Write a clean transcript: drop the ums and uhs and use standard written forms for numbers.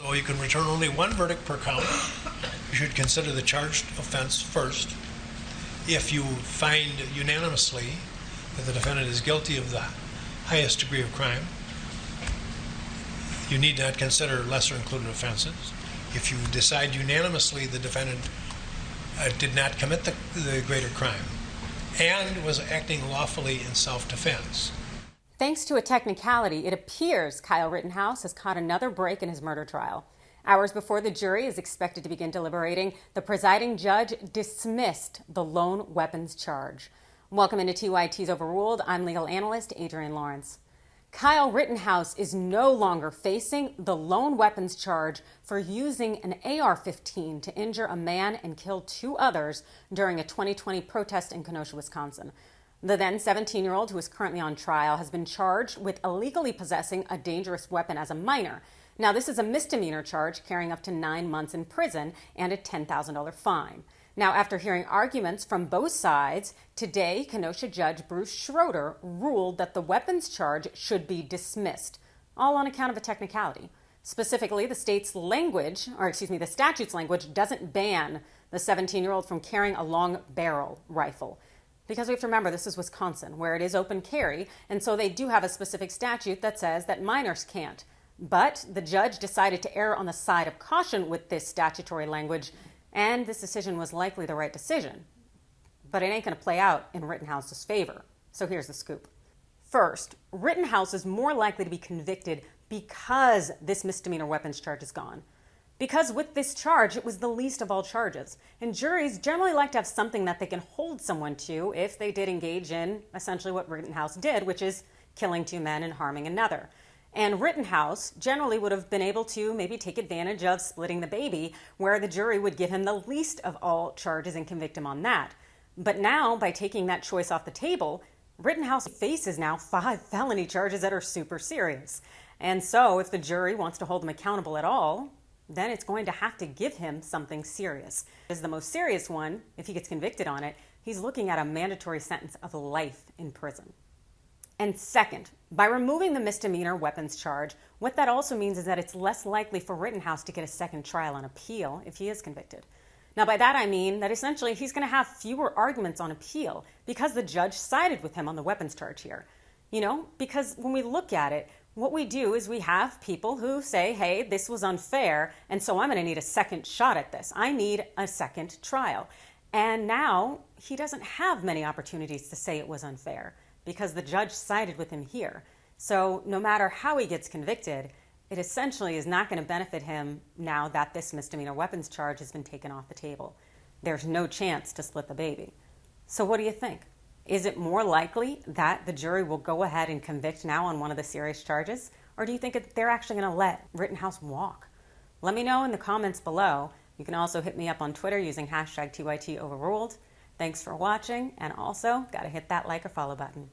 So you can return only one verdict per count. You should consider the charged offense first. If you find unanimously that the defendant is guilty of the highest degree of crime, you need not consider lesser included offenses. If you decide unanimously the defendant did not commit the greater crime and was acting lawfully in self-defense. Thanks to a technicality, it appears Kyle Rittenhouse has caught another break in his murder trial. Hours before the jury is expected to begin deliberating, the presiding judge dismissed the lone weapons charge. Welcome into TYT's Overruled. I'm legal analyst Adrienne Lawrence. Kyle Rittenhouse is no longer facing the lone weapons charge for using an AR-15 to injure a man and kill two others during a 2020 protest in Kenosha, Wisconsin. The then 17-year-old, who is currently on trial, has been charged with illegally possessing a dangerous weapon as a minor. Now, this is a misdemeanor charge carrying up to 9 months in prison and a $10,000 fine. Now, after hearing arguments from both sides, today, Kenosha Judge Judge Schroeder ruled that the weapons charge should be dismissed, all on account of a technicality. Specifically, the statute's language doesn't ban the 17-year-old from carrying a long barrel rifle. Because we have to remember, this is Wisconsin, where it is open carry, and so they do have a specific statute that says that minors can't. But the judge decided to err on the side of caution with this statutory language, and this decision was likely the right decision. But it ain't going to play out in Rittenhouse's favor. So here's the scoop. First, Rittenhouse is more likely to be convicted because this misdemeanor weapons charge is gone. Because with this charge, it was the least of all charges. And juries generally like to have something that they can hold someone to if they did engage in essentially what Rittenhouse did, which is killing two men and harming another. And Rittenhouse generally would have been able to maybe take advantage of splitting the baby, where the jury would give him the least of all charges and convict him on that. But now, by taking that choice off the table, Rittenhouse faces now 5 felony charges that are super serious. And so if the jury wants to hold him accountable at all, then it's going to have to give him something serious. As the most serious one, if he gets convicted on it, he's looking at a mandatory sentence of life in prison. And second, by removing the misdemeanor weapons charge, what that also means is that it's less likely for Rittenhouse to get a second trial on appeal if he is convicted. Now, by that I mean that essentially he's going to have fewer arguments on appeal because the judge sided with him on the weapons charge here. Because when we look at it, what we do is we have people who say, hey, this was unfair, and so I'm going to need a second shot at this. I need a second trial. And now he doesn't have many opportunities to say it was unfair because the judge sided with him here. So no matter how he gets convicted, it essentially is not going to benefit him now that this misdemeanor weapons charge has been taken off the table. There's no chance to split the baby. So what do you think? Is it more likely that the jury will go ahead and convict now on one of the serious charges? Or do you think they're actually going to let Rittenhouse walk? Let me know in the comments below. You can also hit me up on Twitter using #TYT Overruled. Thanks for watching, and also got to hit that like or follow button.